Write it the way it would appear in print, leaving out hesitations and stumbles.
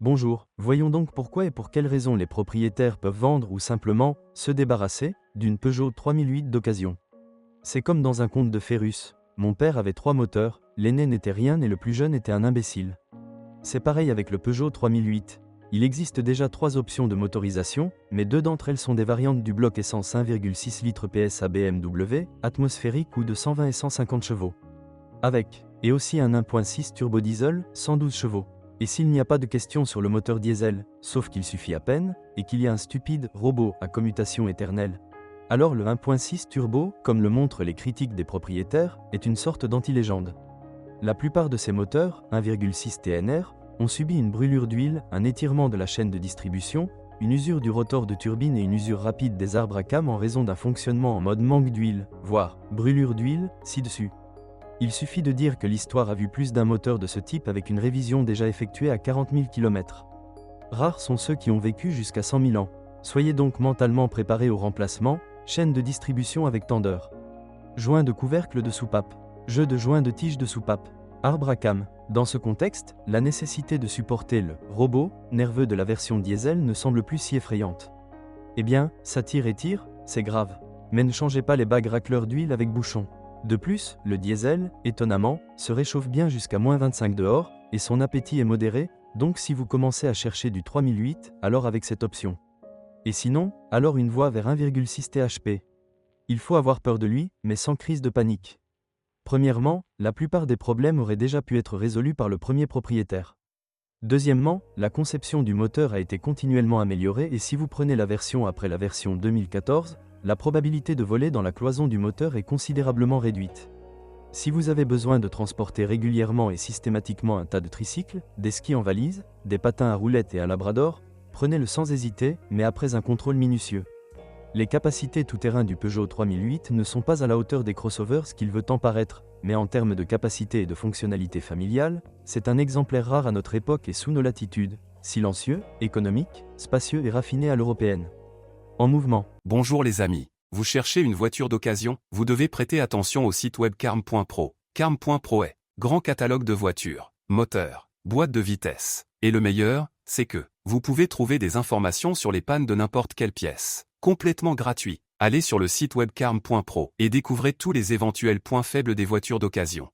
Bonjour, voyons donc pourquoi et pour quelles raisons les propriétaires peuvent vendre ou simplement se débarrasser d'une Peugeot 3008 d'occasion. C'est comme dans un conte de fées russe. Mon père avait 3 moteurs, l'aîné n'était rien et le plus jeune était un imbécile. C'est pareil avec le Peugeot 3008. Il existe déjà 3 options de motorisation, mais 2 d'entre elles sont des variantes du bloc essence 1,6 litres PS à BMW, atmosphérique ou de 120 et 150 chevaux. Avec, et aussi un 1.6 turbo diesel, 112 chevaux. Et s'il n'y a pas de question sur le moteur diesel, sauf qu'il suffit à peine, et qu'il y a un stupide robot à commutation éternelle, alors le 1.6 turbo, comme le montrent les critiques des propriétaires, est une sorte d'anti-légende. La plupart de ces moteurs, 1,6 TNR, ont subi une brûlure d'huile, un étirement de la chaîne de distribution, une usure du rotor de turbine et une usure rapide des arbres à cames en raison d'un fonctionnement en mode manque d'huile, voire brûlure d'huile, ci-dessus. Il suffit de dire que l'histoire a vu plus d'un moteur de ce type avec une révision déjà effectuée à 40 000 km. Rares sont ceux qui ont vécu jusqu'à 100 000 ans. Soyez donc mentalement préparés au remplacement, chaîne de distribution avec tendeur. Joint de couvercle de soupape. Jeu de joint de tige de soupape. Arbre à cames. Dans ce contexte, la nécessité de supporter le robot nerveux de la version diesel ne semble plus si effrayante. Eh bien, ça tire et tire, c'est grave. Mais ne changez pas les bagues racleurs d'huile avec bouchon. De plus, le diesel, étonnamment, se réchauffe bien jusqu'à -25 dehors, et son appétit est modéré, donc si vous commencez à chercher du 3008, alors avec cette option. Et sinon, alors une voie vers 1,6 THP. Il faut avoir peur de lui, mais sans crise de panique. Premièrement, la plupart des problèmes auraient déjà pu être résolus par le premier propriétaire. Deuxièmement, la conception du moteur a été continuellement améliorée et si vous prenez la version après la version 2014, la probabilité de voler dans la cloison du moteur est considérablement réduite. Si vous avez besoin de transporter régulièrement et systématiquement un tas de tricycles, des skis en valise, des patins à roulettes et un labrador, prenez-le sans hésiter, mais après un contrôle minutieux. Les capacités tout-terrain du Peugeot 3008 ne sont pas à la hauteur des crossovers qu'il veut tant paraître, mais en termes de capacité et de fonctionnalité familiale, c'est un exemplaire rare à notre époque et sous nos latitudes, silencieux, économique, spacieux et raffiné à l'européenne. En mouvement. Bonjour les amis. Vous cherchez une voiture d'occasion? Vous devez prêter attention au site web carm.pro. Carm.pro est grand catalogue de voitures, moteurs, boîtes de vitesse. Et le meilleur, c'est que vous pouvez trouver des informations sur les pannes de n'importe quelle pièce. Complètement gratuit. Allez sur le site web carm.pro et découvrez tous les éventuels points faibles des voitures d'occasion.